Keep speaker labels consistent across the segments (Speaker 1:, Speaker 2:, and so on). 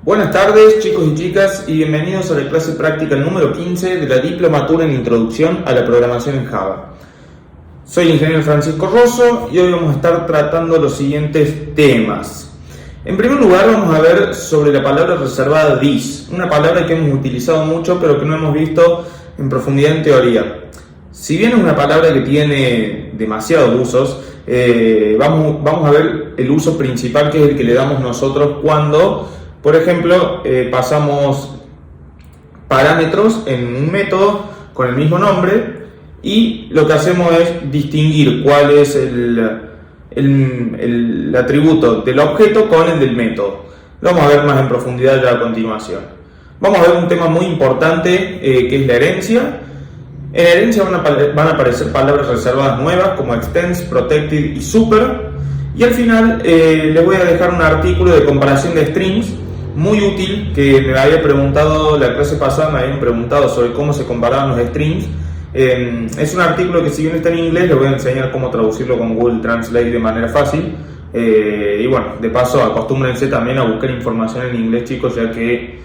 Speaker 1: Buenas tardes, chicos y chicas, y bienvenidos a la clase práctica número 15 de la Diplomatura en Introducción a la Programación en Java. Soy el ingeniero Francisco Rosso y hoy vamos a estar tratando los siguientes temas. En primer lugar, vamos a ver sobre la palabra reservada this, una palabra que hemos utilizado mucho pero que no hemos visto en profundidad en teoría. Si bien es una palabra que tiene demasiados usos, vamos a ver el uso principal, que es el que le damos nosotros cuando, por ejemplo, pasamos parámetros en un método con el mismo nombre y lo que hacemos es distinguir cuál es el atributo del objeto con el del método. Lo vamos a ver más en profundidad ya a continuación. Vamos a ver un tema muy importante que es la herencia. En la herencia van a aparecer palabras reservadas nuevas como extends, protected y super. Y al final les voy a dejar un artículo de comparación de strings muy útil que me había preguntado la clase pasada, me habían preguntado sobre cómo se comparaban los strings. Es un artículo que, si bien está en inglés, les voy a enseñar cómo traducirlo con Google Translate de manera fácil. Y bueno, de paso acostúmbrense también a buscar información en inglés, chicos, ya que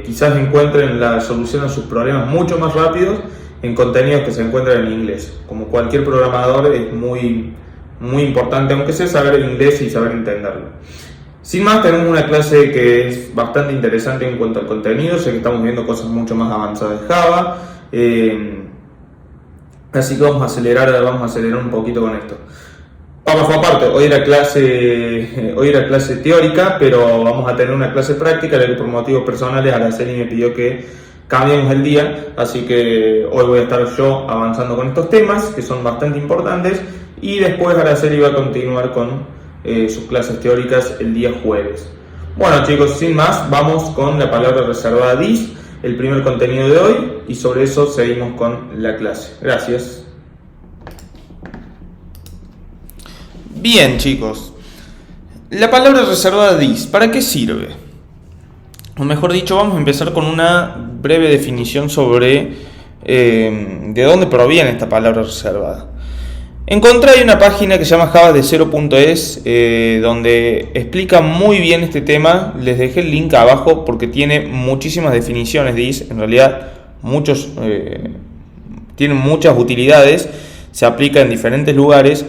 Speaker 1: quizás encuentren la solución a sus problemas mucho más rápidos en contenidos que se encuentran en inglés. Como cualquier programador, es muy importante, aunque sea, saber el inglés y saber entenderlo. Sin más, tenemos una clase que es bastante interesante en cuanto al contenido. Sé que estamos viendo cosas mucho más avanzadas de Java, así que vamos a acelerar un poquito con esto. Vamos aparte, hoy era clase teórica, pero vamos a tener una clase práctica, ya que por motivos personales Araceli me pidió que cambiemos el día, así que hoy voy a estar yo avanzando con estos temas que son bastante importantes, y después Araceli va a continuar con sus clases teóricas el día jueves. Bueno, chicos, sin más, vamos con la palabra reservada this, el primer contenido de hoy, y sobre eso seguimos con la clase. Gracias. Bien, chicos, la palabra reservada this, ¿para qué sirve? O mejor dicho, vamos a empezar con una breve definición sobre de dónde proviene esta palabra reservada. Encontré una página que se llama javadecero.es donde explica muy bien este tema. Les dejé el link abajo porque tiene muchísimas definiciones this. En realidad tienen muchas utilidades, se aplica en diferentes lugares,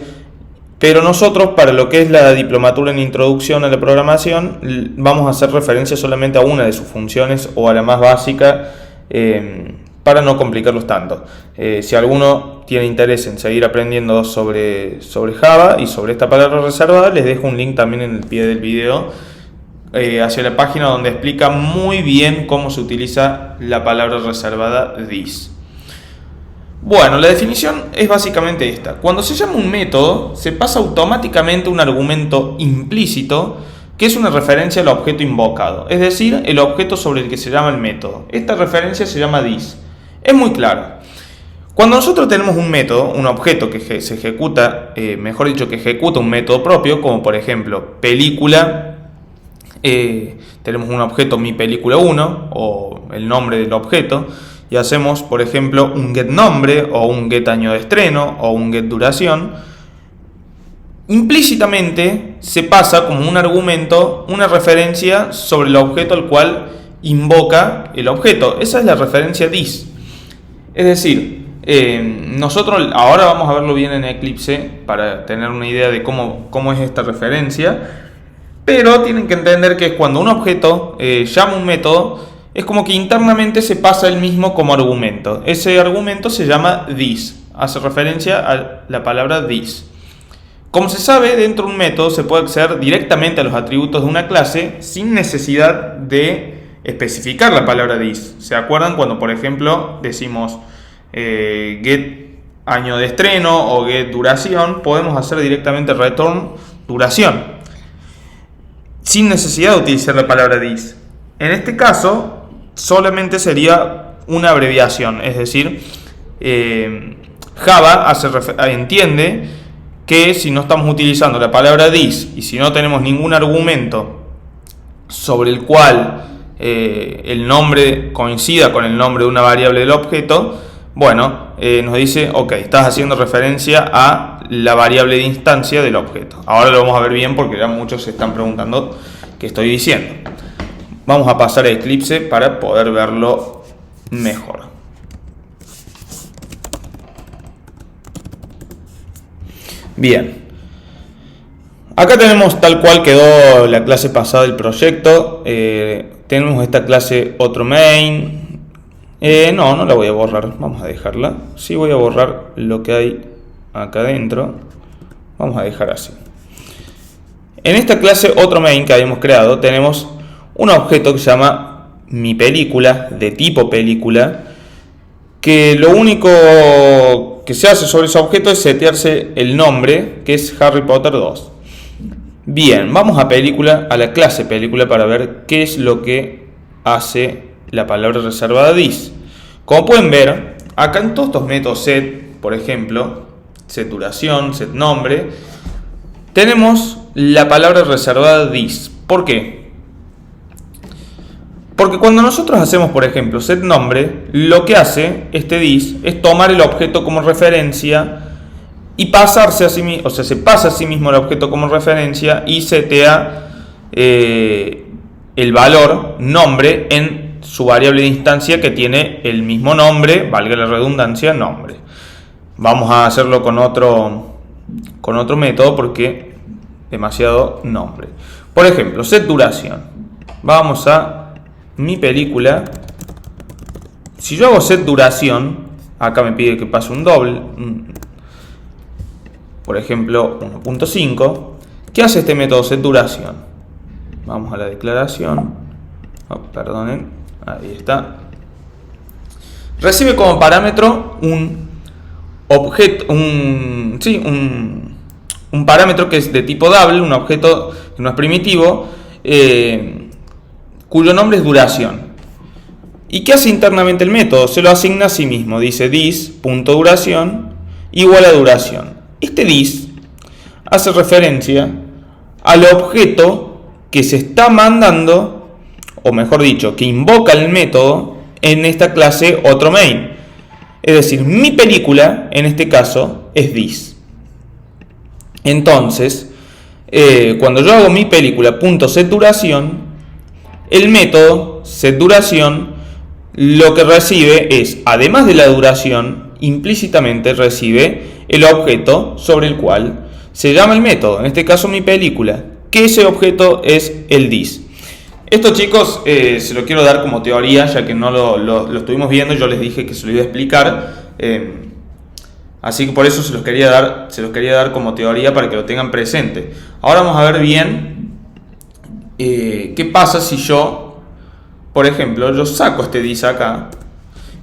Speaker 1: pero nosotros, para lo que es la diplomatura en introducción a la programación, vamos a hacer referencia solamente a una de sus funciones o a la más básica, para no complicarlos tanto. Si alguno tiene interés en seguir aprendiendo sobre Java y sobre esta palabra reservada, les dejo un link también en el pie del video hacia la página donde explica muy bien cómo se utiliza la palabra reservada this. Bueno, la definición es básicamente esta. Cuando se llama un método, se pasa automáticamente un argumento implícito que es una referencia al objeto invocado, es decir, el objeto sobre el que se llama el método. Esta referencia se llama this. Es muy claro. Cuando nosotros tenemos un método, un objeto que se ejecuta, que ejecuta un método propio, como por ejemplo película, tenemos un objeto mi película 1 o el nombre del objeto, y hacemos, por ejemplo, un get nombre o un get año de estreno o un get duración, implícitamente se pasa como un argumento una referencia sobre el objeto al cual invoca el objeto. Esa es la referencia this. Es decir, nosotros ahora vamos a verlo bien en Eclipse para tener una idea de cómo es esta referencia, pero tienen que entender que es cuando un objeto llama un método, es como que internamente se pasa el mismo como argumento. Ese argumento se llama this, hace referencia a la palabra this. Como se sabe, dentro de un método se puede acceder directamente a los atributos de una clase sin necesidad de especificar la palabra this. ¿Se acuerdan cuando, por ejemplo, decimos get año de estreno o get duración? Podemos hacer directamente return duración sin necesidad de utilizar la palabra this. En este caso solamente sería una abreviación, es decir, Java entiende que si no estamos utilizando la palabra this y si no tenemos ningún argumento sobre el cual el nombre coincida con el nombre de una variable del objeto, bueno, nos dice, ok, estás haciendo referencia a la variable de instancia del objeto. Ahora lo vamos a ver bien porque ya muchos se están preguntando qué estoy diciendo. Vamos a pasar a Eclipse para poder verlo mejor. Bien. Acá tenemos tal cual quedó la clase pasada del proyecto. Tenemos esta clase otro main. No la voy a borrar. Vamos a dejarla. Sí voy a borrar lo que hay acá adentro. Vamos a dejar así. En esta clase otro main que habíamos creado tenemos un objeto que se llama mi película, de tipo película, que lo único que se hace sobre ese objeto es setearse el nombre, que es Harry Potter 2. Bien, vamos a la clase película para ver qué es lo que hace la palabra reservada this. Como pueden ver, acá en todos estos métodos set, por ejemplo, set duración, set nombre, tenemos la palabra reservada this. ¿Por qué? Porque cuando nosotros hacemos, por ejemplo, set nombre, lo que hace este this es tomar el objeto como referencia y pasarse a sí mismo, o sea, se pasa a sí mismo el objeto como referencia y setea el valor nombre en su variable de instancia que tiene el mismo nombre, valga la redundancia, nombre. Vamos a hacerlo con otro método porque demasiado nombre. Por ejemplo, set duración. Vamos a mi película. Si yo hago set duración, acá me pide que pase un doble, por ejemplo 1.5. ¿Qué hace este método set duración? Vamos a la declaración. Perdonen, ahí está. Recibe como parámetro un objeto, un parámetro que es de tipo double, un objeto que no es primitivo, cuyo nombre es duración. ¿Y qué hace internamente el método? Se lo asigna a sí mismo. Dice this.duración igual a duración. Este this hace referencia al objeto que se está mandando, o mejor dicho, que invoca el método en esta clase otro main. Es decir, mi película, en este caso, es this. Entonces, cuando yo hago mi película.setDuración, el método setDuración lo que recibe es, además de la duración, implícitamente recibe el objeto sobre el cual se llama el método, en este caso mi película, que ese objeto es el this. Esto, chicos, se lo quiero dar como teoría, ya que no lo estuvimos viendo, yo les dije que se lo iba a explicar, así que por eso se los quería dar como teoría para que lo tengan presente. Ahora vamos a ver bien qué pasa si yo, por ejemplo, yo saco este this acá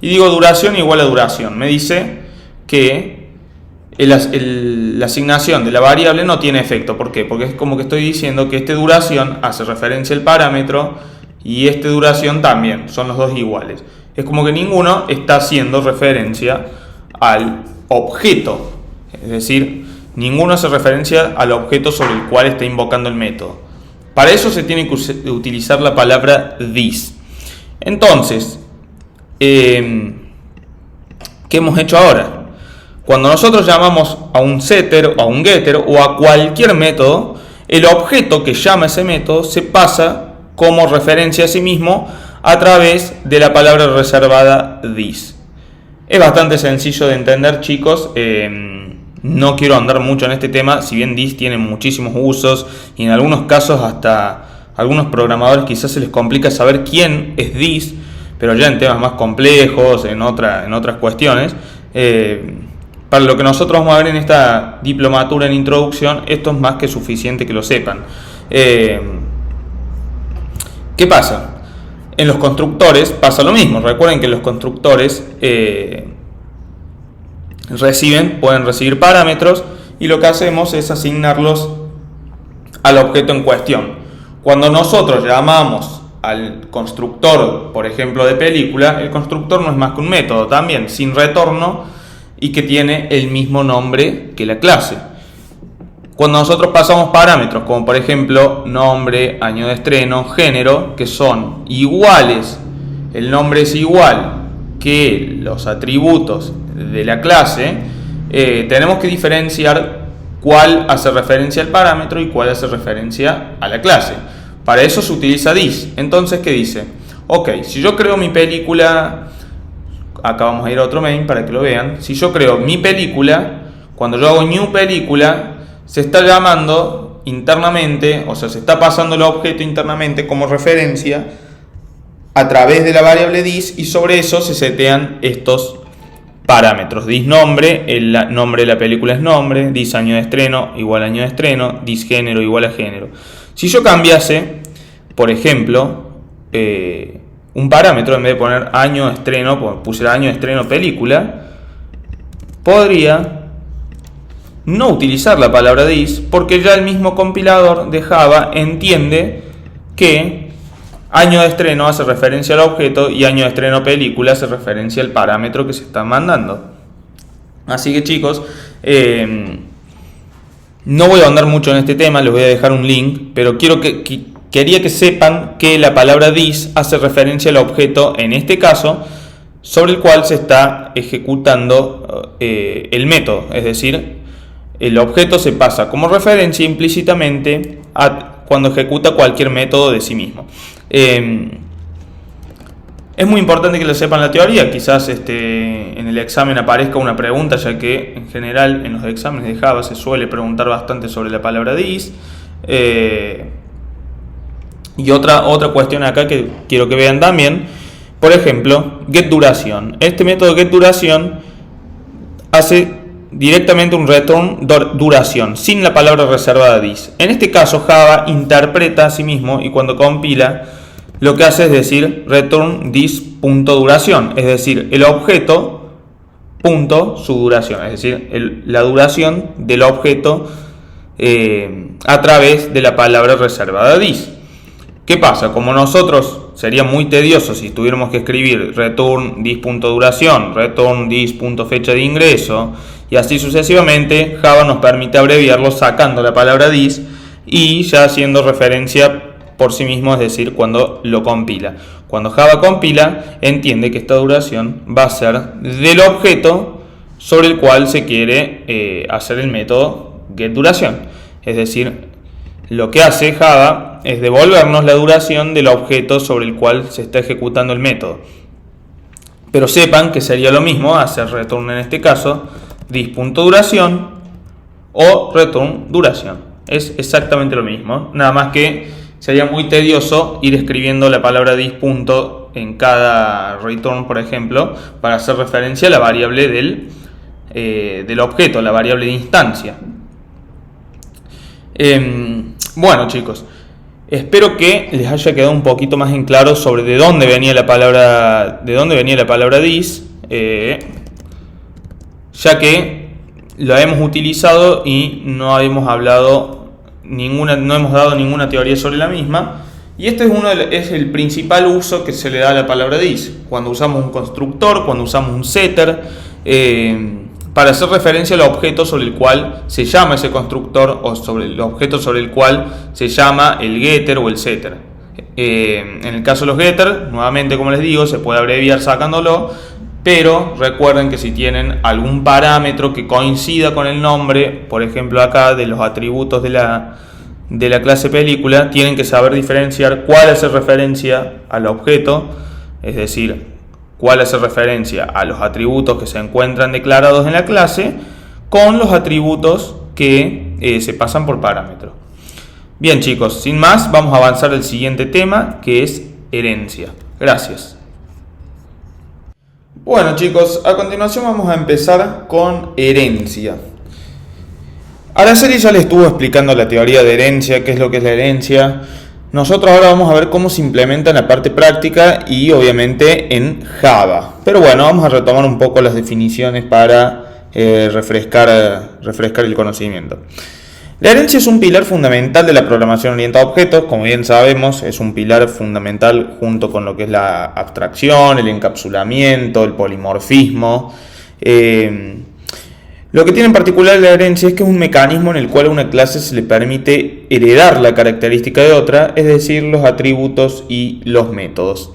Speaker 1: y digo duración igual a duración. Me dice que la asignación de la variable no tiene efecto. ¿Por qué? Porque es como que estoy diciendo que este duración hace referencia al parámetro y este duración también, son los dos iguales. Es como que ninguno está haciendo referencia al objeto, es decir, ninguno hace referencia al objeto sobre el cual está invocando el método. Para eso se tiene que utilizar la palabra this. Entonces, ¿qué hemos hecho ahora? Cuando nosotros llamamos a un setter o a un getter o a cualquier método, el objeto que llama ese método se pasa como referencia a sí mismo a través de la palabra reservada this. Es bastante sencillo de entender, chicos. No quiero andar mucho en este tema, si bien this tiene muchísimos usos y en algunos casos hasta a algunos programadores quizás se les complica saber quién es this, pero ya en temas más complejos, en otras cuestiones. Para lo que nosotros vamos a ver en esta diplomatura en introducción, esto es más que suficiente que lo sepan. ¿Qué pasa? En los constructores pasa lo mismo. Recuerden que los constructores pueden recibir parámetros y lo que hacemos es asignarlos al objeto en cuestión. Cuando nosotros llamamos al constructor, por ejemplo, de película, el constructor no es más que un método también, sin retorno y que tiene el mismo nombre que la clase. Cuando nosotros pasamos parámetros, como por ejemplo nombre, año de estreno, género, que son iguales, el nombre es igual que los atributos de la clase, tenemos que diferenciar cuál hace referencia al parámetro y cuál hace referencia a la clase. Para eso se utiliza this. Entonces, ¿qué dice? Ok, si yo creo mi película, acá vamos a ir a otro main para que lo vean. Si yo creo mi película, cuando yo hago new película, se está llamando internamente, o sea, se está pasando el objeto internamente como referencia a través de la variable this, y sobre eso se setean estos parámetros. This nombre, el nombre de la película es nombre, this año de estreno igual a año de estreno, this género igual a género. Si yo cambiase, por ejemplo, un parámetro, en vez de poner año de estreno, puse año de estreno película, podría no utilizar la palabra this, porque ya el mismo compilador de Java entiende que año de estreno hace referencia al objeto y año de estreno película hace referencia al parámetro que se está mandando. Así que, chicos, no voy a ahondar mucho en este tema, les voy a dejar un link, pero quería que sepan que la palabra this hace referencia al objeto, en este caso, sobre el cual se está ejecutando el método. Es decir, el objeto se pasa como referencia implícitamente cuando ejecuta cualquier método de sí mismo. Es muy importante que lo sepan la teoría. Quizás en el examen aparezca una pregunta, ya que en general en los exámenes de Java se suele preguntar bastante sobre la palabra this. Y otra cuestión acá que quiero que vean también, por ejemplo, getDuración. Este método getDuración hace directamente un return duración, sin la palabra reservada this. En este caso, Java interpreta a sí mismo, y cuando compila, lo que hace es decir return this.duración, es decir, el objeto punto su duración, es decir, la duración del objeto a través de la palabra reservada this. ¿Qué pasa? Como nosotros sería muy tedioso si tuviéramos que escribir return this.duración, return this.fecha de ingreso, y así sucesivamente, Java nos permite abreviarlo sacando la palabra this y ya haciendo referencia por sí mismo, es decir, cuando lo compila. Cuando Java compila, entiende que esta duración va a ser del objeto sobre el cual se quiere hacer el método getDuración. Es decir, lo que hace Java es devolvernos la duración del objeto sobre el cual se está ejecutando el método. Pero sepan que sería lo mismo hacer return en este caso this.duración o return duración. Es exactamente lo mismo, nada más que sería muy tedioso ir escribiendo la palabra this. En cada return, por ejemplo, para hacer referencia a la variable del objeto, la variable de instancia. Bueno, chicos, espero que les haya quedado un poquito más en claro sobre de dónde venía la palabra this, ya que lo hemos utilizado y no hemos dado ninguna teoría sobre la misma. Y este es el principal uso que se le da a la palabra this, cuando usamos un constructor, cuando usamos un setter, para hacer referencia al objeto sobre el cual se llama ese constructor, o sobre el objeto sobre el cual se llama el getter o el setter. En el caso de los getters, nuevamente, como les digo, se puede abreviar sacándolo, pero recuerden que si tienen algún parámetro que coincida con el nombre, por ejemplo acá de los atributos de la clase película, tienen que saber diferenciar cuál hace referencia al objeto, es decir, cuál hace referencia a los atributos que se encuentran declarados en la clase, con los atributos que se pasan por parámetro. Bien, chicos, sin más, vamos a avanzar al siguiente tema, que es herencia. Gracias. Bueno, chicos, a continuación vamos a empezar con herencia. Araceli ya les estuvo explicando la teoría de herencia, qué es lo que es la herencia. Nosotros ahora vamos a ver cómo se implementa en la parte práctica y obviamente en Java. Pero bueno, vamos a retomar un poco las definiciones para refrescar el conocimiento. La herencia es un pilar fundamental de la programación orientada a objetos. Como bien sabemos, es un pilar fundamental junto con lo que es la abstracción, el encapsulamiento, el polimorfismo. Lo que tiene en particular la herencia es que es un mecanismo en el cual a una clase se le permite heredar la característica de otra, es decir, los atributos y los métodos.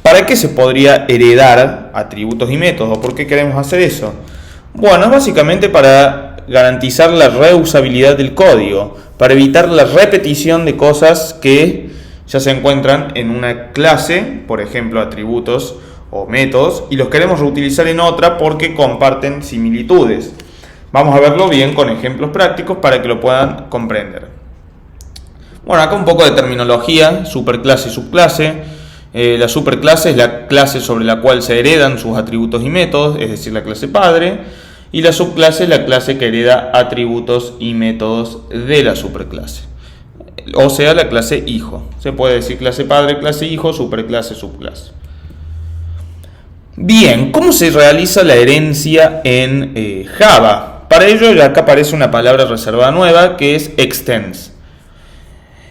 Speaker 1: ¿Para qué se podría heredar atributos y métodos? ¿Por qué queremos hacer eso? Bueno, es básicamente para garantizar la reusabilidad del código, para evitar la repetición de cosas que ya se encuentran en una clase, por ejemplo, atributos o métodos, y los queremos reutilizar en otra porque comparten similitudes. Vamos a verlo bien con ejemplos prácticos para que lo puedan comprender. Bueno, acá un poco de terminología, superclase y subclase. La superclase es la clase sobre la cual se heredan sus atributos y métodos, es decir, la clase padre, y la subclase es la clase que hereda atributos y métodos de la superclase, o sea, la clase hijo. Se puede decir clase padre, clase hijo, superclase, subclase. Bien, ¿cómo se realiza la herencia en Java? Para ello, ya acá aparece una palabra reservada nueva que es extends.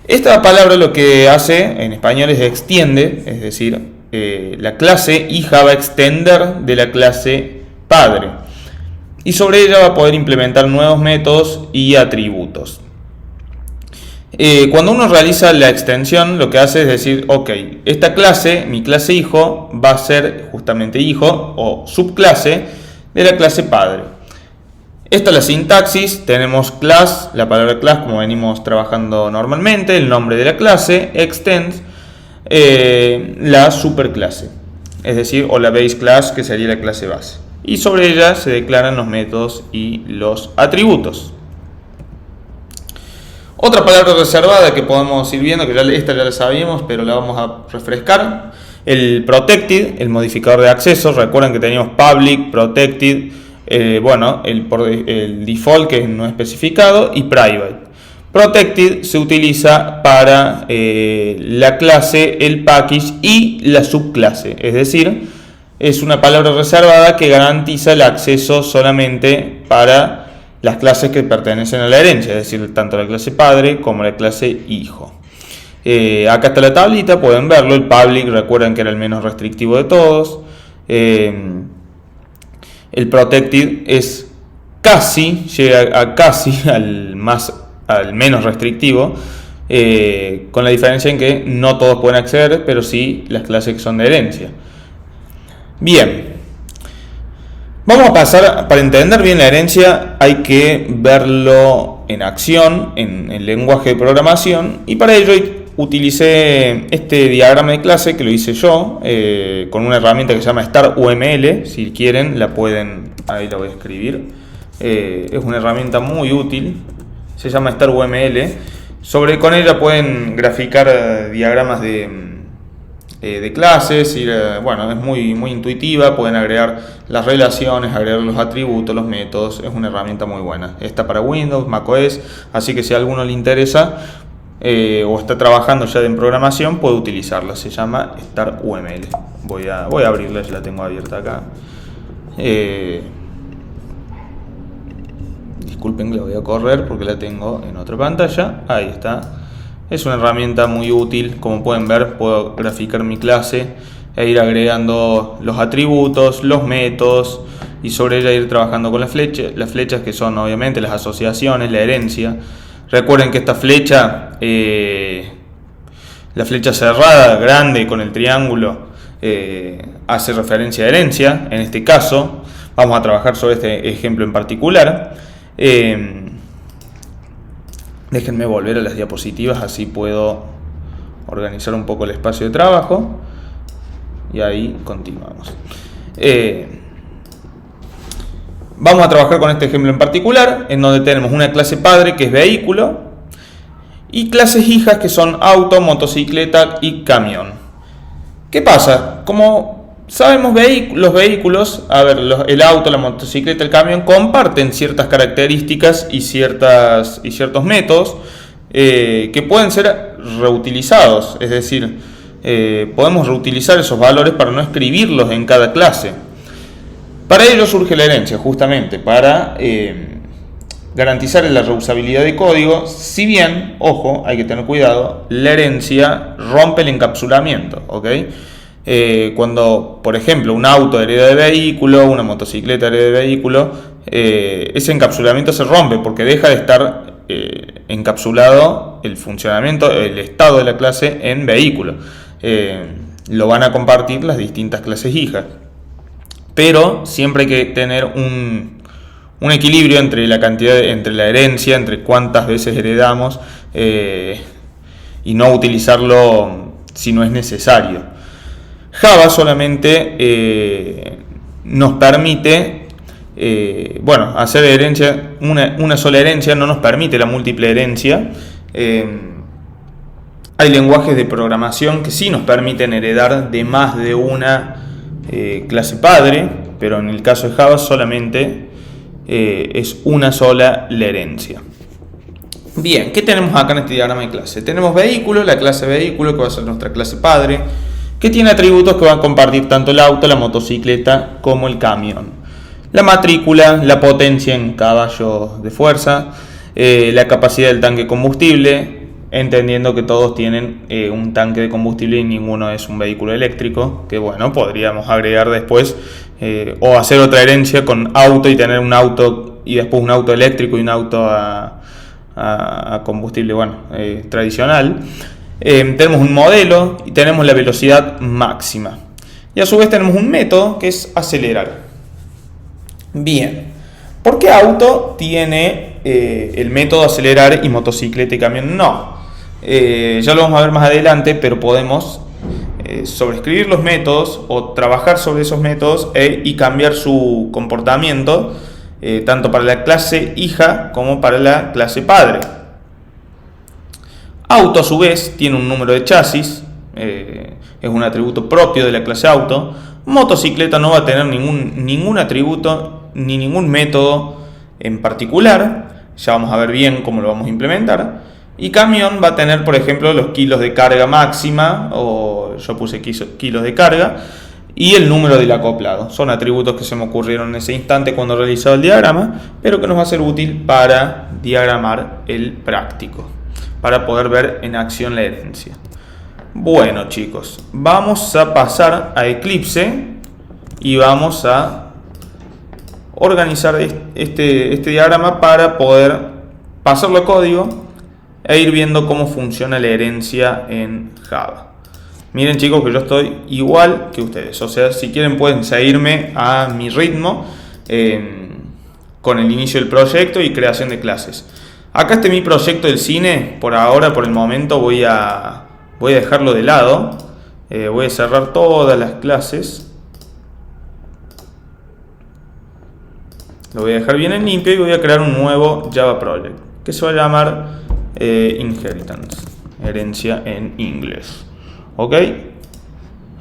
Speaker 1: Esta palabra lo que hace en español es extiende, es decir, la clase y Java extender de la clase padre. Y sobre ella va a poder implementar nuevos métodos y atributos. Cuando uno realiza la extensión, lo que hace es decir, ok, esta clase, mi clase hijo, va a ser justamente hijo o subclase de la clase padre. Esta es la sintaxis, tenemos class, la palabra class como venimos trabajando normalmente, el nombre de la clase, extends, la superclase, es decir, o la base class que sería la clase base. Y sobre ella se declaran los métodos y los atributos. Otra palabra reservada que podemos ir viendo, que esta ya la sabíamos, pero la vamos a refrescar. El protected, el modificador de acceso. Recuerden que teníamos public, protected, el default que no es especificado, y private. Protected se utiliza para la clase, el package y la subclase. Es decir, es una palabra reservada que garantiza el acceso solamente para las clases que pertenecen a la herencia, es decir, tanto la clase padre como la clase hijo. Acá está la tablita, pueden verlo. El public, recuerden que era el menos restrictivo de todos. El protected es casi, llega a casi al menos restrictivo, con la diferencia en que no todos pueden acceder, pero sí las clases que son de herencia. Bien. Vamos a pasar, para entender bien la herencia hay que verlo en acción, en el lenguaje de programación, y para ello utilicé este diagrama de clase que lo hice yo, con una herramienta que se llama StarUML. Si quieren la pueden, ahí la voy a escribir, es una herramienta muy útil, se llama StarUML. Con ella pueden graficar diagramas de clases, y es muy intuitiva. Pueden agregar las relaciones, agregar los atributos, los métodos. Es una herramienta muy buena. Está para Windows, macOS, así que si a alguno le interesa o está trabajando ya en programación, puede utilizarla. Se llama StarUML. Voy a abrirla, ya la tengo abierta acá. Disculpen que la voy a correr porque la tengo en otra pantalla. Ahí está. Es una herramienta muy útil. Como pueden ver, puedo graficar mi clase e ir agregando los atributos, los métodos, y sobre ella ir trabajando con las flechas que son obviamente las asociaciones, la herencia. Recuerden que esta flecha, la flecha cerrada grande con el triángulo, hace referencia a herencia. En este caso vamos a trabajar sobre este ejemplo en particular. Déjenme volver a las diapositivas, así puedo organizar un poco el espacio de trabajo. Y ahí continuamos. Vamos a trabajar con este ejemplo en particular, en donde tenemos una clase padre que es vehículo y clases hijas que son auto, motocicleta y camión. ¿Qué pasa? Como sabemos, los vehículos, el auto, la motocicleta, el camión, comparten ciertas características y ciertos métodos que pueden ser reutilizados. Es decir, podemos reutilizar esos valores para no escribirlos en cada clase. Para ello surge la herencia, justamente para garantizar la reusabilidad de código. Si bien, ojo, hay que tener cuidado, la herencia rompe el encapsulamiento, ¿ok? Cuando, por ejemplo, un auto hereda de vehículo, una motocicleta hereda de vehículo, ese encapsulamiento se rompe porque deja de estar encapsulado el funcionamiento, el estado de la clase en vehículo. Lo van a compartir las distintas clases hijas, pero siempre hay que tener un equilibrio entre la cantidad, entre la herencia, entre cuántas veces heredamos, y no utilizarlo si no es necesario. Java solamente nos permite hacer herencia, una sola herencia, no nos permite la múltiple herencia. Hay lenguajes de programación que sí nos permiten heredar de más de una clase padre, pero en el caso de Java solamente es una sola la herencia. Bien, ¿qué tenemos acá en este diagrama de clase? Tenemos vehículo, la clase vehículo que va a ser nuestra clase padre, que tiene atributos que van a compartir tanto el auto, la motocicleta como el camión. La matrícula, la potencia en caballos de fuerza, la capacidad del tanque de combustible, entendiendo que todos tienen un tanque de combustible y ninguno es un vehículo eléctrico, que bueno, podríamos agregar después o hacer otra herencia con auto y tener un auto y después un auto eléctrico y un auto a combustible tradicional. Tenemos un modelo y tenemos la velocidad máxima. Y a su vez tenemos un método que es acelerar. Bien, ¿por qué auto tiene el método acelerar y motocicleta y camión no? Ya lo vamos a ver más adelante, pero podemos sobreescribir los métodos o trabajar sobre esos métodos y cambiar su comportamiento tanto para la clase hija como para la clase padre. Auto a su vez tiene un número de chasis, es un atributo propio de la clase auto. Motocicleta no va a tener ningún atributo ni ningún método en particular, ya vamos a ver bien cómo lo vamos a implementar. Y camión va a tener, por ejemplo, los kilos de carga máxima, o yo puse kilos de carga, y el número del acoplado. Son atributos que se me ocurrieron en ese instante cuando realizaba el diagrama, pero que nos va a ser útil para diagramar el práctico, para poder ver en acción la herencia. Bueno, chicos, vamos a pasar a Eclipse y vamos a organizar este diagrama para poder pasarlo a código e ir viendo cómo funciona la herencia en Java. Miren, chicos, que yo estoy igual que ustedes, o sea, si quieren pueden seguirme a mi ritmo con el inicio del proyecto y creación de clases. Acá mi proyecto del cine, por ahora, por el momento voy a dejarlo de lado. Voy a cerrar todas las clases. Lo voy a dejar bien en limpio y voy a crear un nuevo Java Project que se va a llamar Inheritance, herencia en inglés. Ok,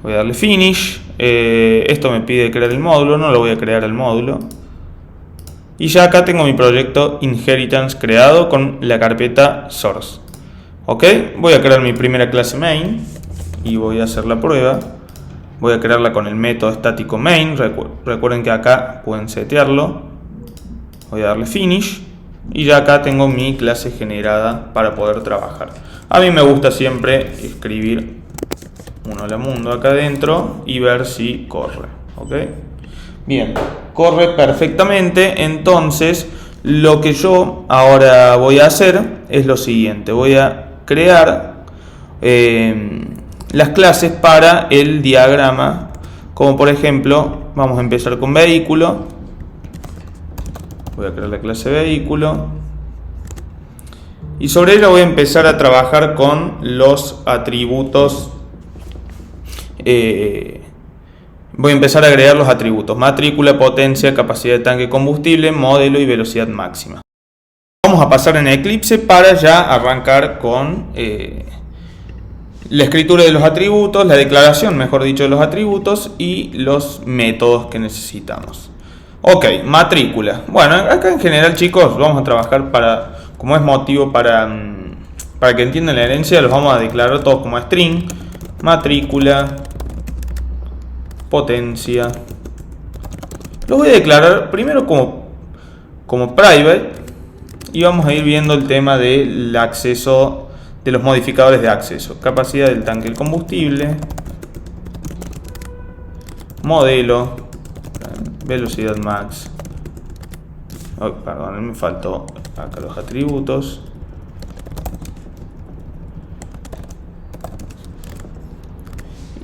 Speaker 1: voy a darle Finish. Esto me pide crear el módulo, no lo voy a crear el módulo. Y ya acá tengo mi proyecto Inheritance creado con la carpeta Source. Ok, voy a crear mi primera clase main y voy a hacer la prueba. Voy a crearla con el método estático main. Recuerden que acá pueden setearlo. Voy a darle Finish y ya acá tengo mi clase generada para poder trabajar. A mí me gusta siempre escribir un hola mundo acá adentro y ver si corre. Ok, bien, corre perfectamente. Entonces lo que yo ahora voy a hacer es lo siguiente: voy a crear las clases para el diagrama, como por ejemplo vamos a empezar con vehículo. Voy a crear la clase vehículo y sobre ella voy a empezar a trabajar con los atributos. Voy a empezar a agregar los atributos: matrícula, potencia, capacidad de tanque de combustible, modelo y velocidad máxima. Vamos a pasar en Eclipse para ya arrancar con la escritura de los atributos, la declaración, mejor dicho, de los atributos y los métodos que necesitamos. Ok, matrícula. Bueno, acá en general, chicos, vamos a trabajar como es motivo para que entiendan la herencia, los vamos a declarar todos como string. Matrícula, potencia. Los voy a declarar primero como private y vamos a ir viendo el tema del acceso, de los modificadores de acceso. Capacidad del tanque del combustible, modelo, velocidad max. Oh, perdón, me faltó acá los atributos.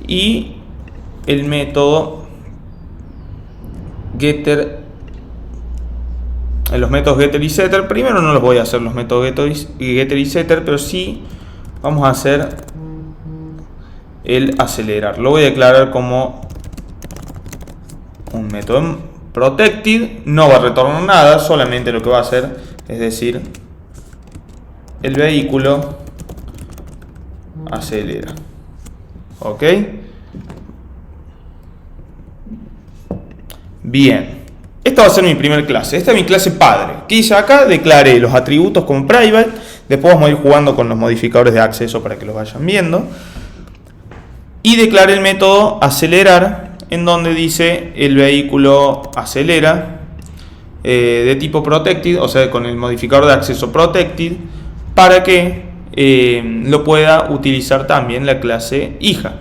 Speaker 1: Y el método getter. Los métodos getter y setter, primero no los voy a hacer los métodos getter y setter, pero sí vamos a hacer el acelerar. Lo voy a declarar como un método protected. No va a retornar nada, solamente lo que va a hacer es decir el vehículo acelera. ¿Ok? Bien. Esta va a ser mi primer clase. Esta es mi clase padre. ¿Qué hice acá? Declaré los atributos como private. Después vamos a ir jugando con los modificadores de acceso para que los vayan viendo. Y declaré el método acelerar, en donde dice el vehículo acelera de tipo protected, o sea, con el modificador de acceso protected, para que lo pueda utilizar también la clase hija.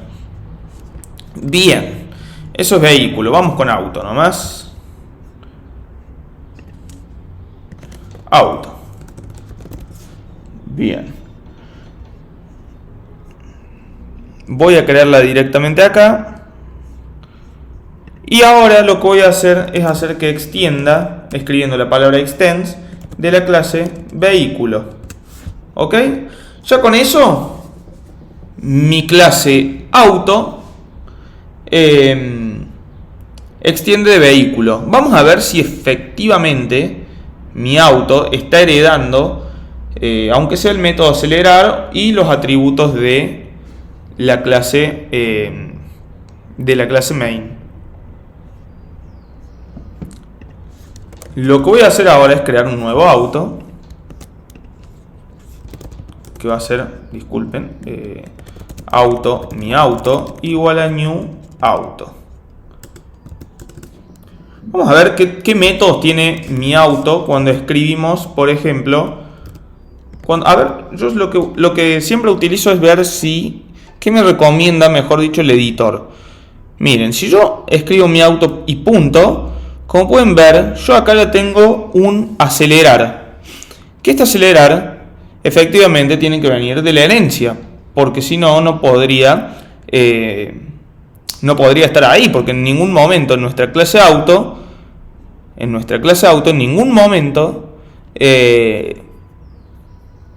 Speaker 1: Bien, eso es vehículo. Vamos con auto nomás. Auto. Bien. Voy a crearla directamente acá. Y ahora lo que voy a hacer es hacer que extienda, escribiendo la palabra extends, de la clase vehículo. ¿Ok? Ya con eso, mi clase auto extiende de vehículo. Vamos a ver si efectivamente mi auto está heredando, aunque sea el método acelerar y los atributos de la clase main. Lo que voy a hacer ahora es crear un nuevo auto, que va a ser, disculpen, auto, mi auto, igual a new auto. Vamos a ver qué métodos tiene mi auto cuando escribimos, por ejemplo, yo lo que siempre utilizo es ver qué me recomienda, mejor dicho, el editor. Miren, si yo escribo mi auto y punto, como pueden ver, yo acá le tengo un acelerar. Que este acelerar efectivamente tiene que venir de la herencia, porque si no, no podría estar ahí, porque en ningún momento en nuestra clase auto, en ningún momento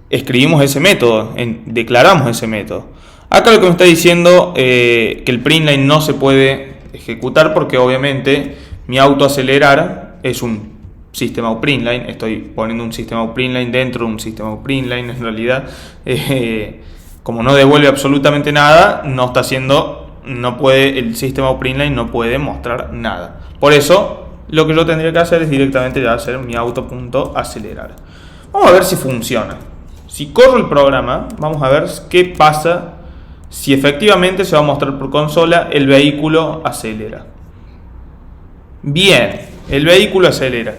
Speaker 1: escribimos ese método, declaramos ese método. Acá lo que me está diciendo que el println no se puede ejecutar porque obviamente mi auto acelerar es un sistema println. Estoy poniendo un sistema println dentro de un sistema println. En realidad, como no devuelve absolutamente nada, el sistema println no puede mostrar nada. Por eso, lo que yo tendría que hacer es directamente ya hacer mi auto.acelerar. Vamos a ver si funciona. Si corro el programa, vamos a ver qué pasa si efectivamente se va a mostrar por consola el vehículo acelera. Bien, el vehículo acelera.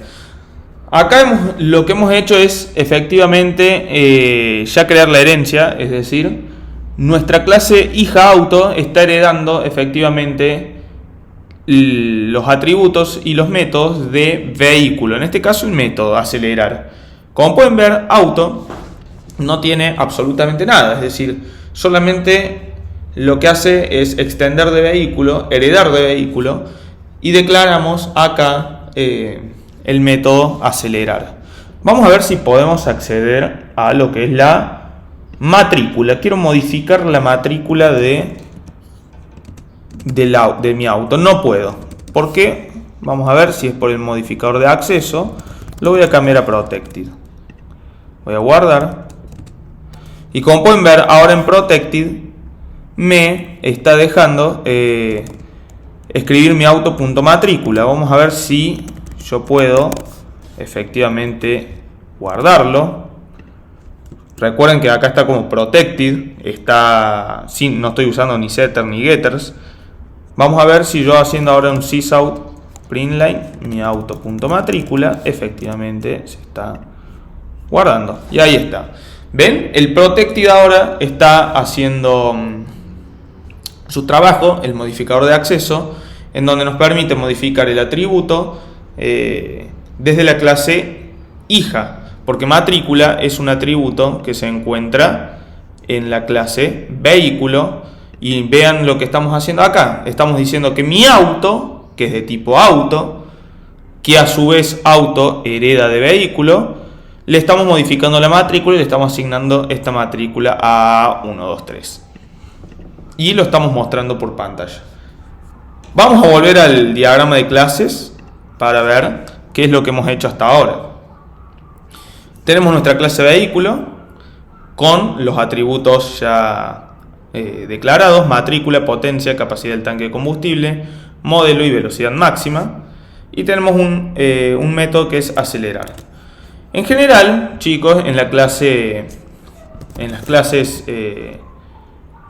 Speaker 1: Acá lo que hemos hecho es efectivamente ya crear la herencia, es decir, nuestra clase hija auto está heredando efectivamente los atributos y los métodos de vehículo, en este caso el método acelerar. Como pueden ver, auto no tiene absolutamente nada, es decir, solamente lo que hace es extender de vehículo, heredar de vehículo, y declaramos acá el método acelerar. Vamos a ver si podemos acceder a lo que es la matrícula. Quiero modificar la matrícula de mi auto. No puedo. ¿Por qué? Vamos a ver si es por el modificador de acceso. Lo voy a cambiar a protected. Voy a guardar. Y como pueden ver, ahora en protected me está dejando escribir mi auto.matrícula. Vamos a ver si yo puedo efectivamente guardarlo. Recuerden que acá está como protected, no estoy usando ni setter ni getters. Vamos a ver si yo haciendo ahora un sysout println mi auto.matrícula efectivamente se está guardando. Y ahí está. ¿Ven? El protected ahora está haciendo su trabajo, el modificador de acceso, en donde nos permite modificar el atributo desde la clase hija, porque matrícula es un atributo que se encuentra en la clase vehículo. Y vean lo que estamos haciendo acá. Estamos diciendo que mi auto, que es de tipo auto, que a su vez auto hereda de vehículo, le estamos modificando la matrícula y le estamos asignando esta matrícula a 1, 2, 3. Y lo estamos mostrando por pantalla. Vamos a volver al diagrama de clases para ver qué es lo que hemos hecho hasta ahora. Tenemos nuestra clase vehículo con los atributos ya declarados: matrícula, potencia, capacidad del tanque de combustible, modelo y velocidad máxima. Y tenemos un método que es acelerar. En general, chicos, en las clases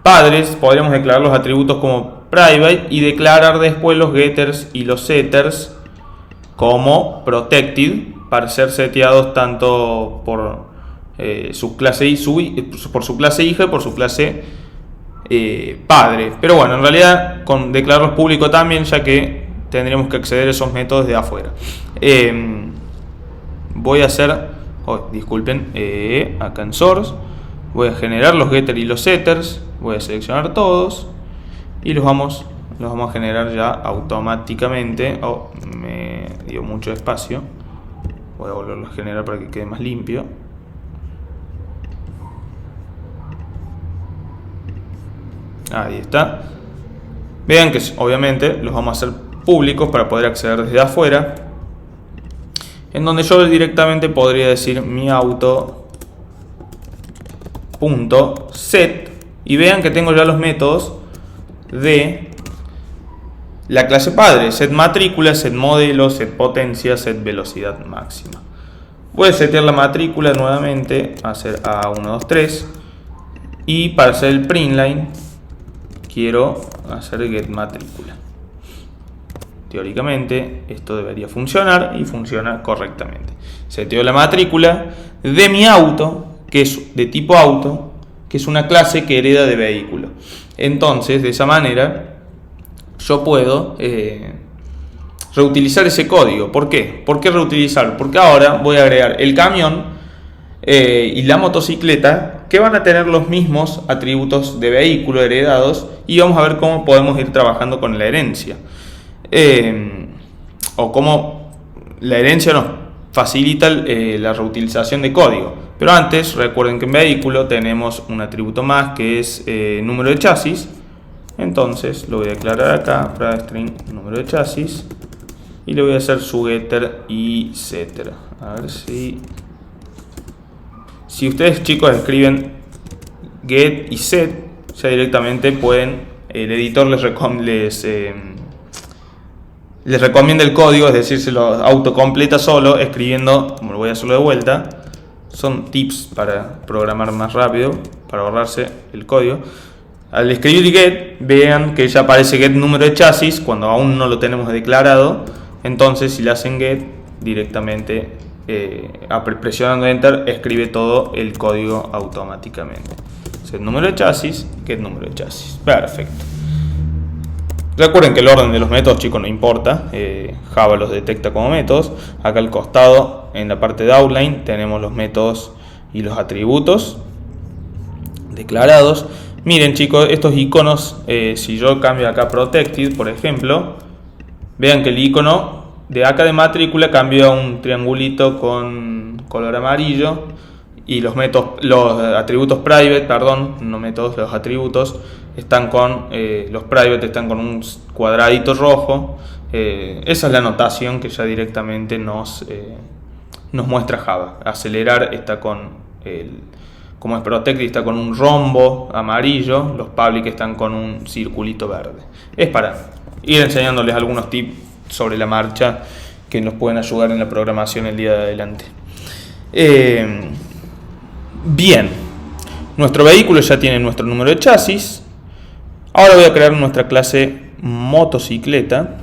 Speaker 1: padres podríamos declarar los atributos como private y declarar después los getters y los setters como protected para ser seteados tanto por su clase por su clase hija y por su clase padre. Pero bueno, en realidad con declararlos públicos también, ya que tendríamos que acceder a esos métodos de afuera. Voy a hacer, disculpen, acá en source voy a generar los getters y los setters, voy a seleccionar todos y los vamos a generar ya automáticamente. Me dio mucho espacio, voy a volverlo a generar para que quede más limpio. Ahí está. Vean que obviamente los vamos a hacer públicos para poder acceder desde afuera, en donde yo directamente podría decir mi auto.set y vean que tengo ya los métodos de la clase padre: set matrícula, set modelo, set potencia, set velocidad máxima. Voy a setear la matrícula nuevamente, hacer A1, 2, 3, y para hacer el print line quiero hacer get matrícula. Teóricamente esto debería funcionar y funciona correctamente. Seteo la matrícula de mi auto, que es de tipo auto, que es una clase que hereda de vehículo. Entonces, de esa manera yo puedo reutilizar ese código. ¿Por qué? ¿Por qué reutilizar? Porque ahora voy a agregar el camión y la motocicleta, que van a tener los mismos atributos de vehículo heredados, y vamos a ver cómo podemos ir trabajando con la herencia. O cómo la herencia nos facilita la reutilización de código. Pero antes, recuerden que en vehículo tenemos un atributo más que es número de chasis. Entonces lo voy a declarar acá, string número de chasis, y le voy a hacer su getter y setter. A ver si ustedes, chicos, escriben get y set, ya directamente pueden, el editor les recomienda el código, es decir, se lo autocompleta solo escribiendo, como lo voy a hacerlo de vuelta. Son tips para programar más rápido, para ahorrarse el código. Al escribir get, vean que ya aparece get número de chasis cuando aún no lo tenemos declarado. Entonces, si le hacen get, directamente presionando enter, escribe todo el código automáticamente. Set número de chasis, get número de chasis. Perfecto. Recuerden que el orden de los métodos, chicos, no importa. Java los detecta como métodos. Acá al costado, en la parte de outline, tenemos los métodos y los atributos declarados. Miren, chicos, estos iconos, si yo cambio acá protected, por ejemplo, vean que el icono de acá de matrícula cambió a un triangulito con color amarillo, y los atributos private, perdón, no métodos, los atributos están con los private están con un cuadradito rojo. Esa es la notación que ya directamente nos muestra Java. Acelerar está con como es protected, está con un rombo amarillo. Los public están con un circulito verde. Es para ir enseñándoles algunos tips sobre la marcha que nos pueden ayudar en la programación el día de adelante. Bien, nuestro vehículo ya tiene nuestro número de chasis. Ahora voy a crear nuestra clase motocicleta.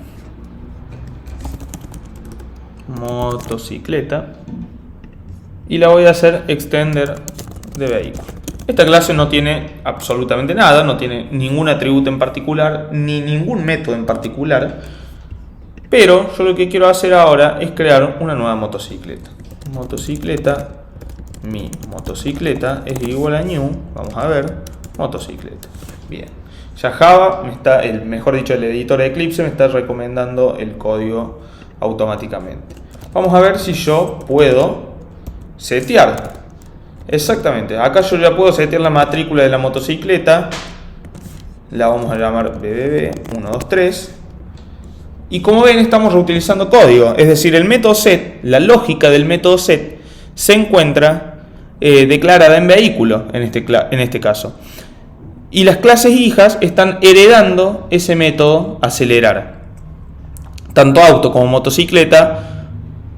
Speaker 1: Y la voy a hacer extender de vehículo. Esta clase no tiene absolutamente nada, no tiene ningún atributo en particular, ni ningún método en particular. Pero yo lo que quiero hacer ahora es crear una nueva motocicleta. Mi motocicleta es igual a new, vamos a ver, motocicleta. Bien, ya Java mejor dicho, el editor de Eclipse me está recomendando el código automáticamente. Vamos a ver si yo puedo setear. Exactamente, acá yo ya puedo setear la matrícula de la motocicleta. La vamos a llamar BBB123. Y como ven, estamos reutilizando código. Es decir, el método set, la lógica del método set, se encuentra declarada en vehículo, en este caso. Y las clases hijas están heredando ese método acelerar. Tanto auto como motocicleta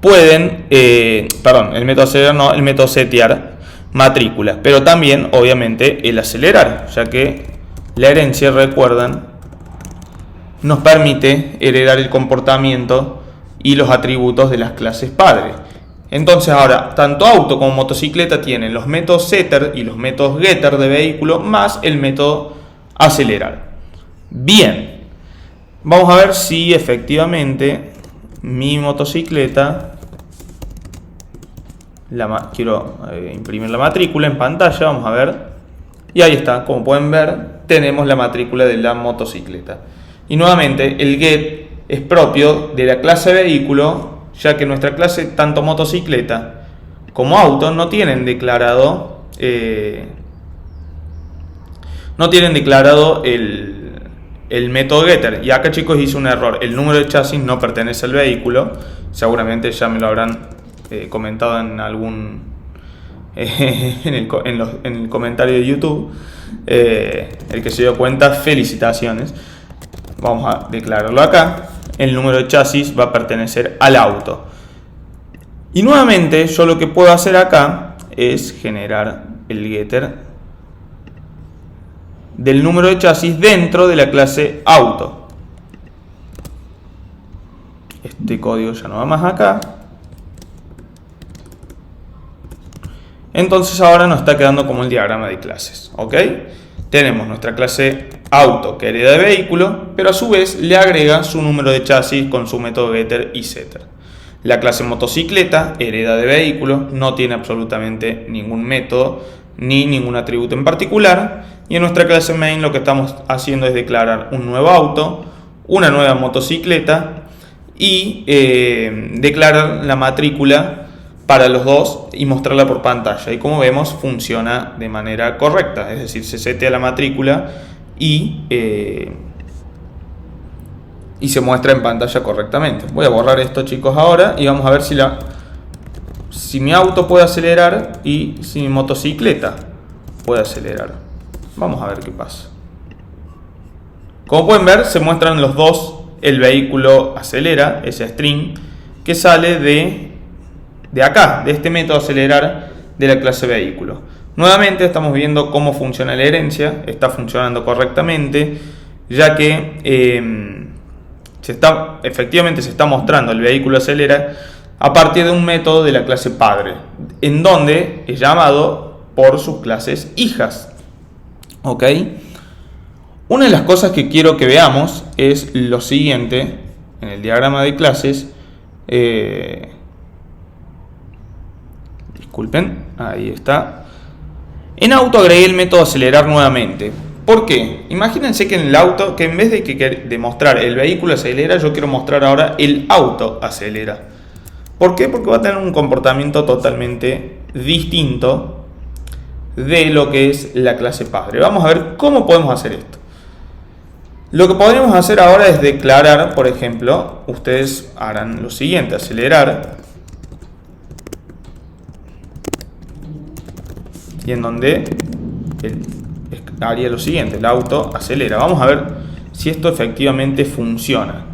Speaker 1: pueden, el método acelerar no, el método setear matrículas, pero también obviamente el acelerar, ya que la herencia, recuerdan, nos permite heredar el comportamiento y los atributos de las clases padres. Entonces ahora, tanto auto como motocicleta tienen los métodos setter y los métodos getter de vehículo más el método acelerar. Bien, vamos a ver si efectivamente mi motocicleta, quiero imprimir la matrícula en pantalla, vamos a ver. Y ahí está, como pueden ver, tenemos la matrícula de la motocicleta. Y nuevamente, el get es propio de la clase vehículo, ya que nuestra clase, tanto motocicleta como auto, no tienen declarado el método getter. Y acá, chicos, hice un error. El número de chasis no pertenece al vehículo. Seguramente ya me lo habrán comentado en algún en el comentario de YouTube. El que se dio cuenta, felicitaciones. Vamos a declararlo acá. El número de chasis va a pertenecer al auto. Y nuevamente yo lo que puedo hacer acá es generar el getter del número de chasis dentro de la clase auto. Este código ya no va más acá. Entonces ahora nos está quedando como el diagrama de clases, ¿ok? Tenemos nuestra clase auto que hereda de vehículo, pero a su vez le agrega su número de chasis con su método getter y setter. La clase motocicleta hereda de vehículo, no tiene absolutamente ningún método ni ningún atributo en particular. Y en nuestra clase main lo que estamos haciendo es declarar un nuevo auto, una nueva motocicleta y declarar la matrícula para los dos y mostrarla por pantalla. Y como vemos, funciona de manera correcta, es decir, se setea la matrícula y se muestra en pantalla correctamente. Voy a borrar esto, chicos, ahora y vamos a ver si mi auto puede acelerar y si mi motocicleta puede acelerar. Vamos a ver qué pasa. Como pueden ver, se muestran los dos. El vehículo acelera, ese string que sale de acá, de este método acelerar de la clase vehículo. Nuevamente estamos viendo cómo funciona la herencia. Está funcionando correctamente, ya que efectivamente se está mostrando el vehículo acelera a partir de un método de la clase padre, en donde es llamado por sus clases hijas. ¿Ok? Una de las cosas que quiero que veamos es lo siguiente en el diagrama de clases. Disculpen, ahí está. En auto agregué el método acelerar nuevamente. ¿Por qué? Imagínense que en el auto, que en vez de mostrar el vehículo acelera, yo quiero mostrar ahora el auto acelera. ¿Por qué? Porque va a tener un comportamiento totalmente distinto de lo que es la clase padre. Vamos a ver cómo podemos hacer esto. Lo que podríamos hacer ahora es declarar, por ejemplo, ustedes harán lo siguiente, acelerar, y en donde haría lo siguiente, el auto acelera. Vamos a ver si esto efectivamente funciona.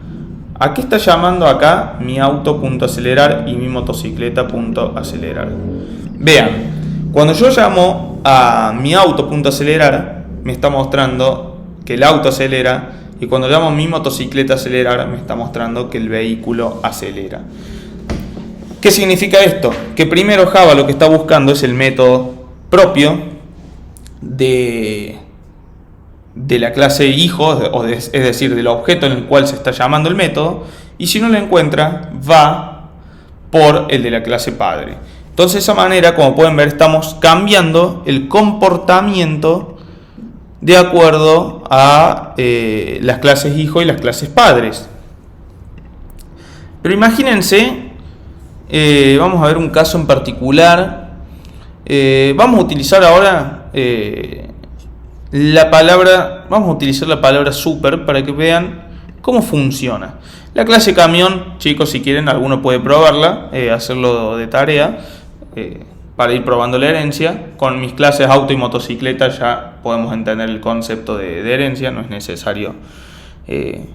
Speaker 1: ¿A qué está llamando acá mi auto.acelerar y mi motocicleta.acelerar? Vean, cuando yo llamo a mi auto.acelerar, me está mostrando que el auto acelera, y cuando llamo a mi motocicleta acelerar, me está mostrando que el vehículo acelera. ¿Qué significa esto? Que primero Java lo que está buscando es el método propio de la clase hijo, es decir, del objeto en el cual se está llamando el método, y si no lo encuentra, va por el de la clase padre. Entonces, de esa manera, como pueden ver, estamos cambiando el comportamiento de acuerdo a las clases hijo y las clases padres. Pero imagínense Vamos a ver un caso en particular. Vamos a utilizar ahora vamos a utilizar la palabra super para que vean cómo funciona. La clase camión, chicos, si quieren, alguno puede probarla, hacerlo de tarea, para ir probando la herencia. Con mis clases auto y motocicleta ya podemos entender el concepto de herencia, no es necesario que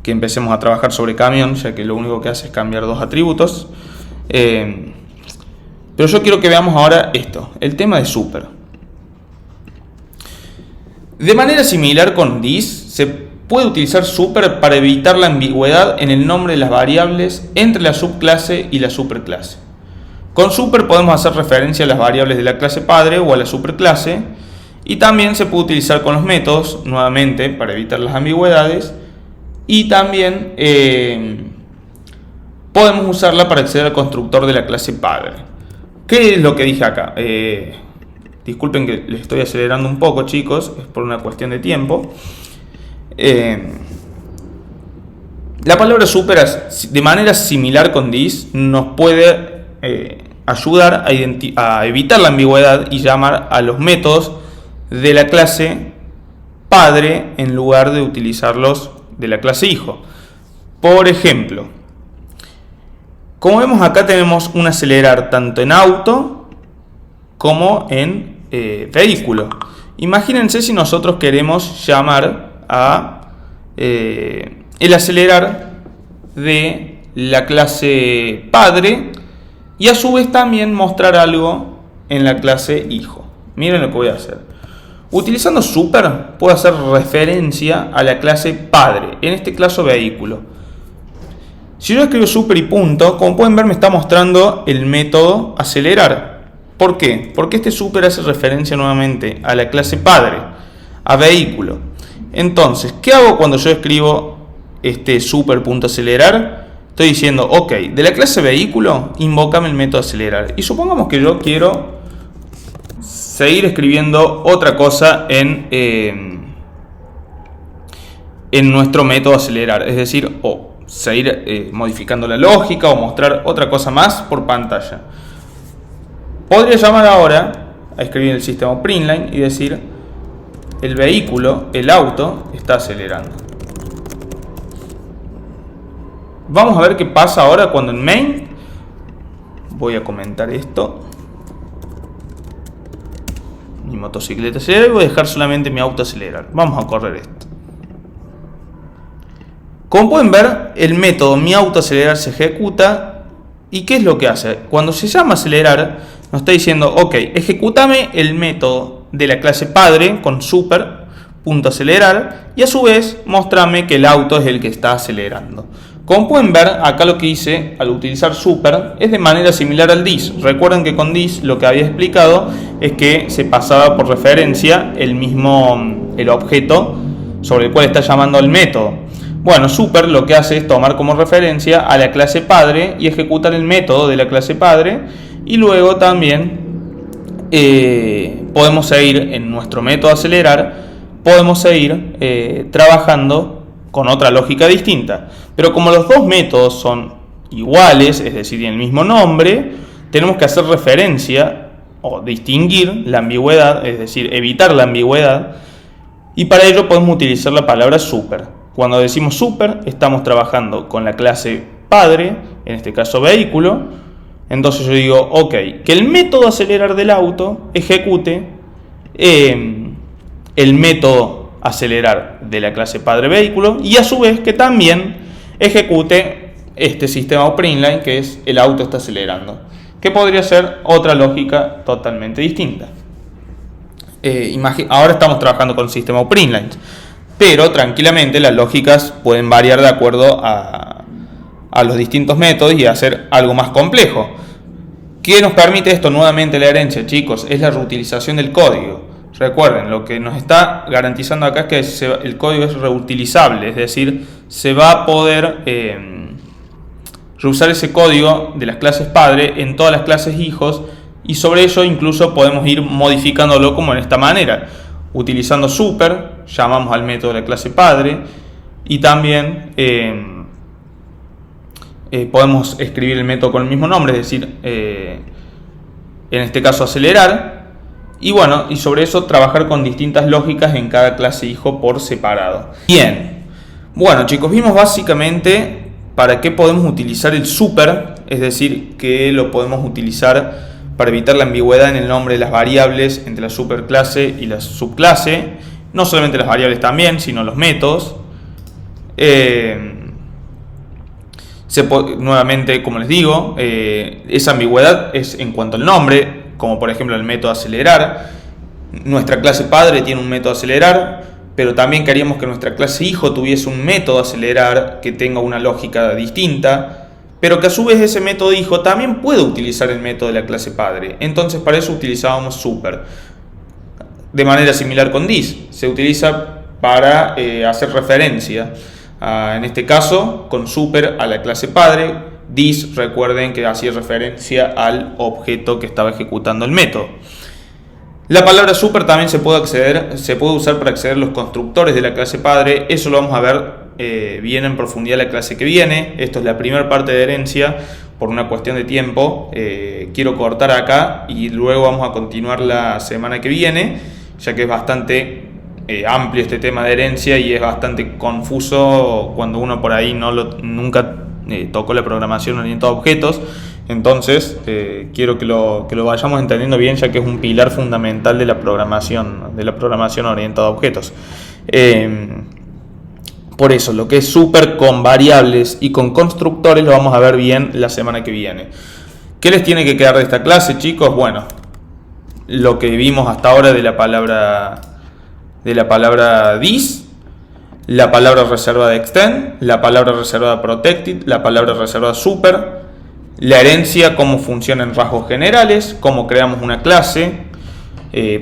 Speaker 1: empecemos a trabajar sobre camión, ya que lo único que hace es cambiar dos atributos. Pero yo quiero que veamos ahora esto, el tema de super. De manera similar con this, se puede utilizar super para evitar la ambigüedad en el nombre de las variables entre la subclase y la superclase. Con super podemos hacer referencia a las variables de la clase padre o a la superclase, y también se puede utilizar con los métodos, nuevamente, para evitar las ambigüedades, y también podemos usarla para acceder al constructor de la clase padre. ¿Qué es lo que dije acá? Disculpen que les estoy acelerando un poco, chicos, es por una cuestión de tiempo. La palabra super, de manera similar con this, nos puede ayudar a evitar la ambigüedad y llamar a los métodos de la clase padre en lugar de utilizarlos de la clase hijo. Por ejemplo, como vemos acá tenemos un acelerar tanto en auto como en vehículo. Imagínense si nosotros queremos llamar a el acelerar de la clase padre y a su vez también mostrar algo en la clase hijo. Miren lo que voy a hacer. Utilizando super puedo hacer referencia a la clase padre, en este caso vehículo. Si yo escribo super y punto, como pueden ver me está mostrando el método acelerar. ¿Por qué? Porque este super hace referencia nuevamente a la clase padre, a vehículo. Entonces, ¿qué hago cuando yo escribo este super.acelerar? Estoy diciendo, ok, de la clase vehículo, invócame el método acelerar. Y supongamos que yo quiero seguir escribiendo otra cosa en nuestro método acelerar. Es decir, seguir modificando la lógica o mostrar otra cosa más por pantalla. Podría llamar ahora a escribir el sistema println y decir el vehículo, el auto, está acelerando. Vamos a ver qué pasa ahora cuando en main voy a comentar esto. Mi motocicleta acelera y voy a dejar solamente mi auto acelerar. Vamos a correr esto. Como pueden ver, el método mi auto acelerar se ejecuta. ¿Y qué es lo que hace? Cuando se llama acelerar, nos está diciendo, ok, ejecútame el método de la clase padre con super.acelerar y a su vez mostrame que el auto es el que está acelerando. Como pueden ver, acá lo que hice al utilizar super es de manera similar al this. Recuerden que con this lo que había explicado es que se pasaba por referencia el objeto sobre el cual está llamando el método. Bueno, super lo que hace es tomar como referencia a la clase padre y ejecutar el método de la clase padre, y luego también podemos seguir en nuestro método acelerar, podemos seguir trabajando con otra lógica distinta. Pero como los dos métodos son iguales, es decir, tienen el mismo nombre, tenemos que hacer referencia o distinguir la ambigüedad, es decir, evitar la ambigüedad, y para ello podemos utilizar la palabra super. Cuando decimos super, estamos trabajando con la clase padre, en este caso vehículo. Entonces yo digo, ok, que el método acelerar del auto ejecute el método acelerar de la clase padre vehículo, y a su vez que también ejecute este sistema println, que es el auto está acelerando, que podría ser otra lógica totalmente distinta. Ahora estamos trabajando con sistema println, pero tranquilamente las lógicas pueden variar de acuerdo a los distintos métodos y hacer algo más complejo. ¿Qué nos permite esto? Nuevamente la herencia, chicos, es la reutilización del código. Recuerden, lo que nos está garantizando acá es que el código es reutilizable, es decir, se va a poder reusar ese código de las clases padre en todas las clases hijos, y sobre ello incluso podemos ir modificándolo como en esta manera. Utilizando super, llamamos al método de la clase padre, y también podemos escribir el método con el mismo nombre, es decir, en este caso acelerar. Y bueno, y sobre eso trabajar con distintas lógicas en cada clase hijo por separado. Bien, bueno chicos, vimos básicamente para qué podemos utilizar el super, es decir, que lo podemos utilizar para evitar la ambigüedad en el nombre de las variables entre la superclase y la subclase, no solamente las variables también, sino los métodos. Nuevamente, como les digo, esa ambigüedad es en cuanto al nombre, como por ejemplo el método acelerar. Nuestra clase padre tiene un método acelerar, pero también queríamos que nuestra clase hijo tuviese un método acelerar que tenga una lógica distinta, pero que a su vez ese método hijo también puede utilizar el método de la clase padre. Entonces para eso utilizábamos super. De manera similar con this, se utiliza para hacer referencia, en este caso con super a la clase padre. This, recuerden que hacía referencia al objeto que estaba ejecutando el método. La palabra super también se puede usar para acceder a los constructores de la clase padre. Eso lo vamos a ver bien en profundidad la clase que viene. Esto es la primera parte de herencia. Por una cuestión de tiempo quiero cortar acá y luego vamos a continuar la semana que viene, ya que es bastante amplio este tema de herencia y es bastante confuso cuando uno por ahí nunca tocó la programación orientada a objetos. Entonces quiero que lo vayamos entendiendo bien, ya que es un pilar fundamental de la programación orientada a objetos. Por eso, lo que es super con variables y con constructores lo vamos a ver bien la semana que viene. ¿Qué les tiene que quedar de esta clase, chicos? Bueno, lo que vimos hasta ahora de la palabra this, la palabra reservada extend, la palabra reservada protected, la palabra reservada super, la herencia, cómo funciona en rasgos generales, cómo creamos una clase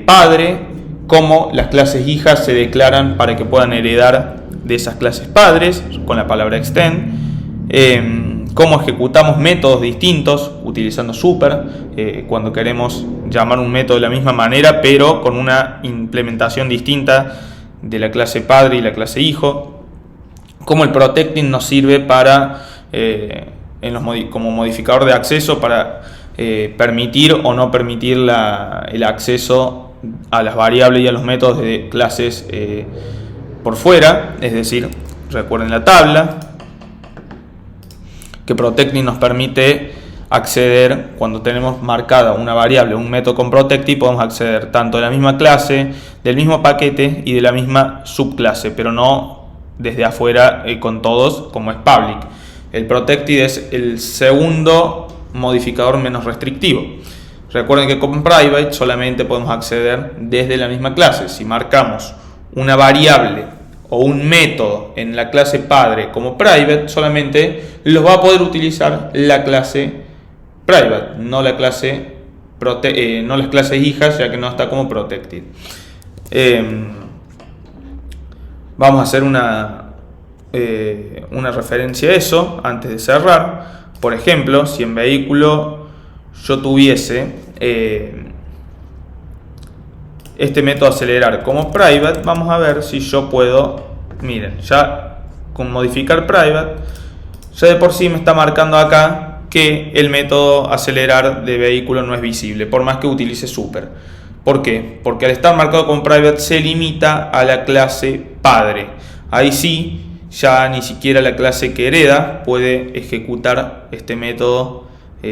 Speaker 1: padre, cómo las clases hijas se declaran para que puedan heredar de esas clases padres con la palabra extend, cómo ejecutamos métodos distintos utilizando super, cuando queremos llamar un método de la misma manera pero con una implementación distinta de la clase padre y la clase hijo, cómo el protecting nos sirve para como modificador de acceso para permitir o no permitir el acceso a las variables y a los métodos de clases por fuera. Es decir, recuerden la tabla, que protecting nos permite acceder cuando tenemos marcada una variable, un método con protected, podemos acceder tanto de la misma clase, del mismo paquete y de la misma subclase, pero no desde afuera con todos como es public. El protected es el segundo modificador menos restrictivo. Recuerden que con private solamente podemos acceder desde la misma clase. Si marcamos una variable o un método en la clase padre como private, solamente los va a poder utilizar la clase private, no las clases hijas, ya que no está como protected. Vamos a hacer una referencia a eso antes de cerrar. Por ejemplo, si en vehículo yo tuviese este método acelerar como private, vamos a ver si yo puedo, miren, ya con modificar private, ya de por sí me está marcando acá que el método acelerar de vehículo no es visible, por más que utilice super. ¿Por qué? Porque al estar marcado con private se limita a la clase padre. Ahí sí, ya ni siquiera la clase que hereda puede ejecutar este método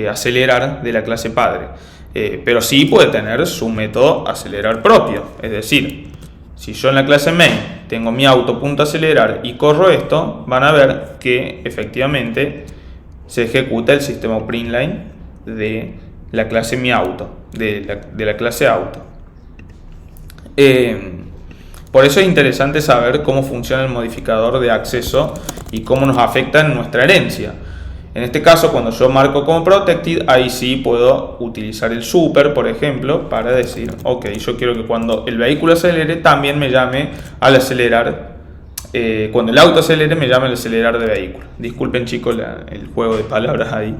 Speaker 1: acelerar de la clase padre. Pero sí puede tener su método acelerar propio. Es decir, si yo en la clase main tengo mi auto.acelerar y corro esto, van a ver que efectivamente se ejecuta el sistema println de la clase mi auto, de la clase auto. Por eso es interesante saber cómo funciona el modificador de acceso y cómo nos afecta en nuestra herencia. En este caso, cuando yo marco como protected, ahí sí puedo utilizar el super, por ejemplo, para decir, ok, yo quiero que cuando el vehículo acelere también me llame al acelerar, cuando el auto acelere me llame al acelerar de vehículo. Disculpen chicos el juego de palabras ahí.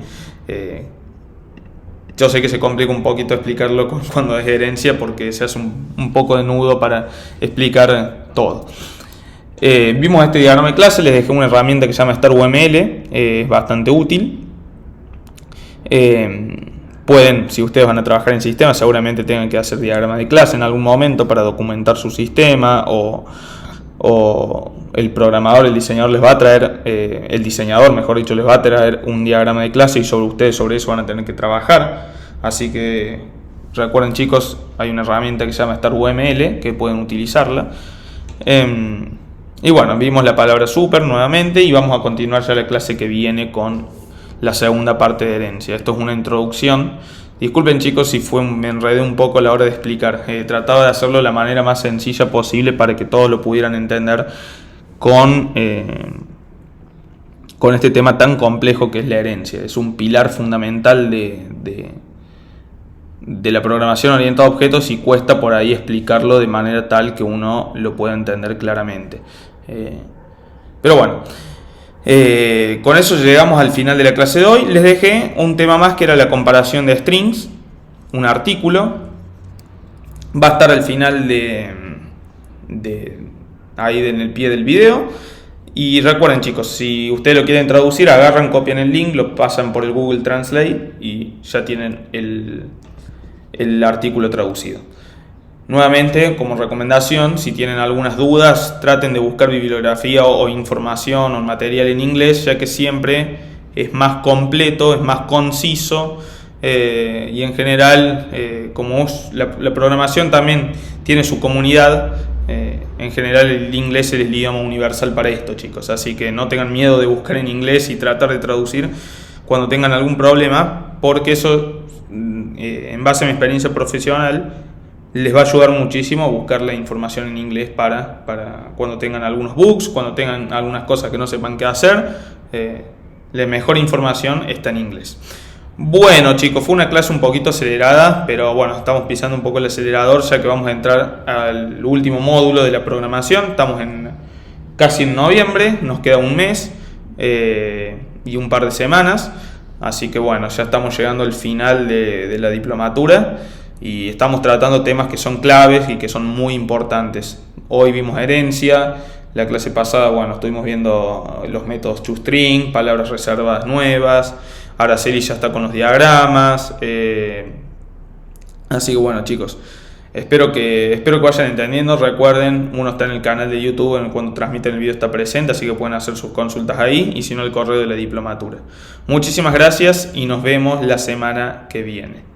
Speaker 1: Yo sé que se complica un poquito explicarlo cuando es herencia porque se hace un poco de nudo para explicar todo. Vimos este diagrama de clase, les dejé una herramienta que se llama StarUML, es bastante útil. Pueden, si ustedes van a trabajar en sistemas, seguramente tengan que hacer diagramas de clase en algún momento para documentar su sistema, o el programador, el diseñador les va a traer, el diseñador, mejor dicho, les va a traer un diagrama de clase y ustedes sobre eso van a tener que trabajar. Así que recuerden, chicos, hay una herramienta que se llama StarUML que pueden utilizarla. Y bueno, vimos la palabra super nuevamente y vamos a continuar ya la clase que viene con la segunda parte de herencia. Esto es una introducción. Disculpen, chicos, si me enredé un poco a la hora de explicar. Trataba de hacerlo de la manera más sencilla posible para que todos lo pudieran entender con este tema tan complejo que es la herencia. Es un pilar fundamental de la programación orientada a objetos y cuesta por ahí explicarlo de manera tal que uno lo pueda entender claramente. Pero bueno, con eso llegamos al final de la clase de hoy. Les dejé un tema más que era la comparación de strings, un artículo. Va a estar al final ahí en el pie del video. Y recuerden, chicos, si ustedes lo quieren traducir, agarran, copian el link, lo pasan por el Google Translate y ya tienen el artículo traducido. Nuevamente, como recomendación, si tienen algunas dudas, traten de buscar bibliografía o información o material en inglés, ya que siempre es más completo, es más conciso, y en general, como la programación también tiene su comunidad, en general el inglés es el idioma universal para esto, chicos. Así que no tengan miedo de buscar en inglés y tratar de traducir cuando tengan algún problema, porque eso, en base a mi experiencia profesional, les va a ayudar muchísimo a buscar la información en inglés para cuando tengan algunos bugs, cuando tengan algunas cosas que no sepan qué hacer. La mejor información está en inglés. Bueno, chicos, fue una clase un poquito acelerada, pero bueno, estamos pisando un poco el acelerador ya que vamos a entrar al último módulo de la programación. Estamos casi en noviembre, nos queda un mes y un par de semanas. Así que bueno, ya estamos llegando al final de la diplomatura. Y estamos tratando temas que son claves y que son muy importantes. Hoy vimos herencia, la clase pasada, bueno, estuvimos viendo los métodos toString, palabras reservadas nuevas. Araceli ya está con los diagramas. Así que bueno, chicos, espero que vayan entendiendo. Recuerden, uno está en el canal de YouTube, cuando transmiten el video está presente, así que pueden hacer sus consultas ahí, y si no, el correo de la diplomatura. Muchísimas gracias y nos vemos la semana que viene.